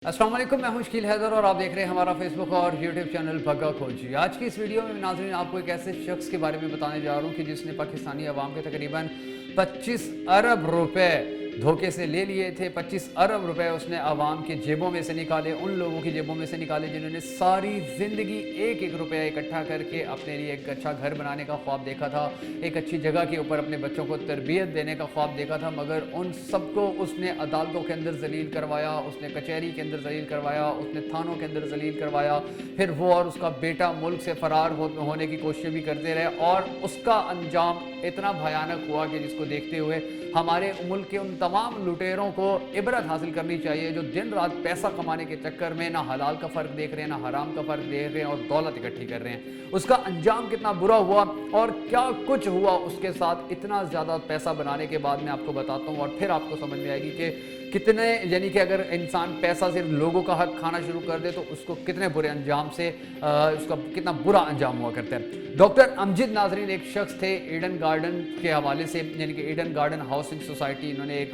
अस्सलाम वालेकुम, मैं हूं शकील हैदर और आप देख रहे हैं हमारा फेसबुक और यूट्यूब चैनल भग्गा खोजी। आज की इस वीडियो में नाज़रीन आपको एक ऐसे शख्स के बारे में बताने जा रहा हूं कि जिसने पाकिस्तानी अवाम के तकरीबन 25 अरब रुपए धोखे से ले लिए थे। 25 अरब रुपए उसने अवाम के जेबों में से निकाले, उन लोगों की जेबों में से निकाले जिन्होंने सारी ज़िंदगी एक एक रुपया इकट्ठा करके अपने लिए एक अच्छा घर बनाने का ख्वाब देखा था, एक अच्छी जगह के ऊपर अपने बच्चों को तरबियत देने का ख्वाब देखा था। मगर उन सबको उसने अदालतों के अंदर जलील करवाया, उसने कचहरी के अंदर जलील करवाया, उसने थानों के अंदर जलील करवाया। फिर वो और उसका बेटा मुल्क से फरार होने की कोशिश भी करते रहे और उसका अंजाम इतना भयानक हुआ कि जिसको देखते हुए हमारे मुल्क के उन तमाम लुटेरों को इबरत हासिल करनी चाहिए जो दिन रात पैसा कमाने के चक्कर में ना हलाल का फ़र्क देख रहे हैं, ना हराम का फ़र्क देख रहे हैं और दौलत इकट्ठी कर रहे हैं। उसका अंजाम कितना बुरा हुआ और क्या कुछ हुआ उसके साथ इतना ज़्यादा पैसा बनाने के बाद मैं आपको बताता हूँ और फिर आपको समझ में आएगी कि कितने, यानी कि अगर इंसान पैसा सिर्फ लोगों का हक खाना शुरू कर दे तो उसको कितने बुरे अंजाम से उसका कितना बुरा अंजाम हुआ करता है। डॉक्टर अमजद नाजरीन एक शख्स थे, ईडन गार्डन के हवाले से, यानी कि ईडन गार्डन हाउसिंग सोसाइटी इन्होंने एक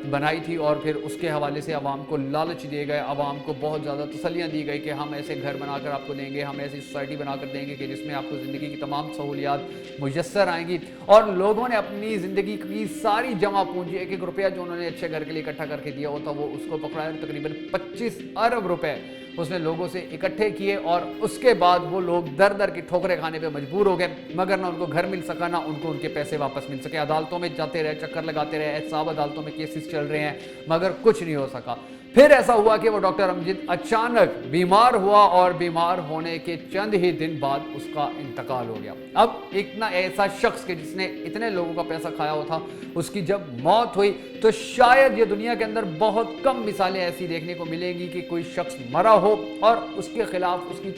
बनाई थी और फिर उसके हवाले से आवाम को लालच दिए गए, आवाम को बहुत ज़्यादा तसल्लियाँ दी गई कि हम ऐसे घर बनाकर आपको देंगे, हम ऐसी सोसाइटी बनाकर देंगे कि जिसमें आपको ज़िंदगी की तमाम सहूलियात मुयस्सर आएंगी। और लोगों ने अपनी ज़िंदगी की सारी जमा पूंजी, एक एक रुपया जो उन्होंने अच्छे घर के लिए इकट्ठा करके दिया होता वो उसको पकड़ाया। तकरीबन 25 अरब रुपए उसने लोगों से इकट्ठे किए और उसके बाद वो लोग दर दर की ठोकरें खाने पे मजबूर हो गए, मगर ना उनको घर मिल सका ना उनको उनके पैसे वापस मिल सके। अदालतों में जाते रहे, चक्कर लगाते रहे, एहतसाब अदालतों में केसेस चल रहे हैं मगर कुछ नहीं हो सका। फिर ऐसा हुआ कि वो डॉक्टर अमजद अचानक बीमार हुआ और बीमार होने के चंद ही दिन बाद उसका इंतकाल हो गया। अब इतना ऐसा शख्स के जिसने इतने लोगों का पैसा खाया हुआ था, उसकी जब मौत हुई तो शायद ये दुनिया के अंदर बहुत कम मिसालें ऐसी देखने को मिलेंगी कि कोई शख्स मरा हो और उसके खिलाफ, उसकी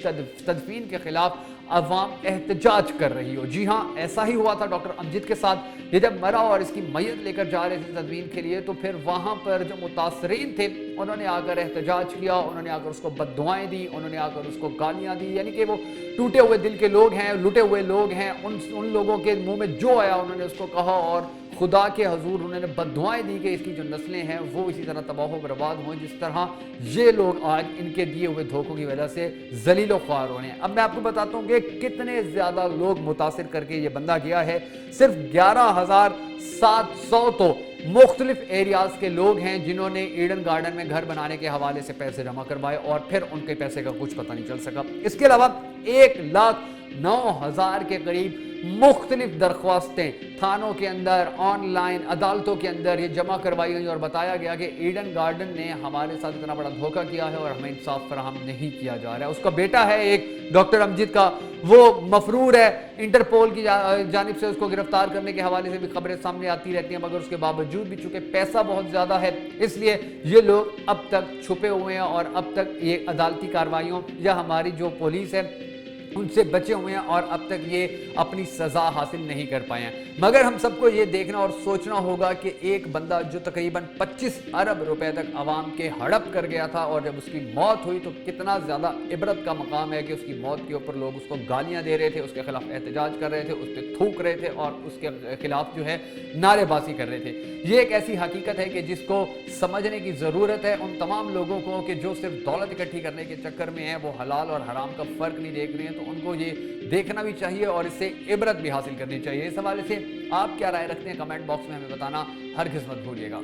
तदफीन के खिलाफ अवाम एहतजाज कर रही हो। जी हाँ, ऐसा ही हुआ था डॉक्टर अमजद के साथ। ये जब मरा और इसकी मैयत लेकर जा रहे थे तदफीन के लिए तो फिर वहाँ पर जो मुतासरीन थे उन्होंने आकर एहतजाज किया, उन्होंने आकर उसको बद्दुआएं दी, उन्होंने आकर उसको गालियाँ दी। यानी कि वो टूटे हुए दिल के लोग हैं, लुटे हुए लोग हैं, उन लोगों के मुंह में जो आया उन्होंने उसको कहा और खुदा के हजूर उन्होंने बद्दुआएं दी कि इसकी जो नस्लें हैं वो इसी तरह तबाह बर्बाद हों जिस तरह ये लोग आज इनके दिए हुए धोखों की वजह से जलीलो ख्वार हो रहे हैं। अब मैं आपको बताता हूँ कि कितने ज़्यादा लोग मुतासिर करके ये बंदा गया है। सिर्फ 11,700 तो मुख्तलिफ एरियाज़ के लोग हैं जिन्होंने ईडन गार्डन में घर बनाने के हवाले से पैसे जमा करवाए और फिर उनके पैसे का कुछ पता नहीं चल सका। इसके अलावा 1,09,000 के करीब मुख्तलिफ दरख्वास्तें थानों के अंदर, ऑनलाइन अदालतों के अंदर ये जमा करवाई गई और बताया गया कि ईडन गार्डन ने हमारे साथ इतना बड़ा धोखा किया है और हमें इंसाफ फराहम नहीं किया जा रहा है। उसका बेटा है एक डॉक्टर अमजद का, वो मफरूर है, इंटरपोल की जानिब से उसको गिरफ्तार करने के हवाले से भी खबरें सामने आती रहती हैं, मगर उसके बावजूद भी चूंकि पैसा बहुत ज़्यादा है इसलिए ये लोग अब तक छुपे हुए हैं और अब तक ये अदालती कार्रवाइयों या हमारी जो पुलिस है उनसे बचे हुए हैं और अब तक ये अपनी सज़ा हासिल नहीं कर पाए हैं। मगर हम सबको ये देखना और सोचना होगा कि एक बंदा जो तकरीबन 25 अरब रुपए तक आवाम के हड़प कर गया था और जब उसकी मौत हुई तो कितना ज़्यादा इबरत का मकाम है कि उसकी मौत के ऊपर लोग उसको गालियाँ दे रहे थे, उसके खिलाफ एहतजाज कर रहे थे, उस पर थूक रहे थे और उसके खिलाफ जो है नारेबाजी कर रहे थे। ये एक ऐसी हकीकत है कि जिसको समझने की ज़रूरत है उन तमाम लोगों को कि जो सिर्फ दौलत इकट्ठी करने के चक्कर में है, वो हलाल और हराम का फ़र्क नहीं देख रहे हैं, तो उनको ये देखना भी चाहिए और इससे इबरत भी हासिल करनी चाहिए। इस हवाले से आप क्या राय रखते हैं कमेंट बॉक्स में हमें बताना हरगिज़ मत भूलिएगा।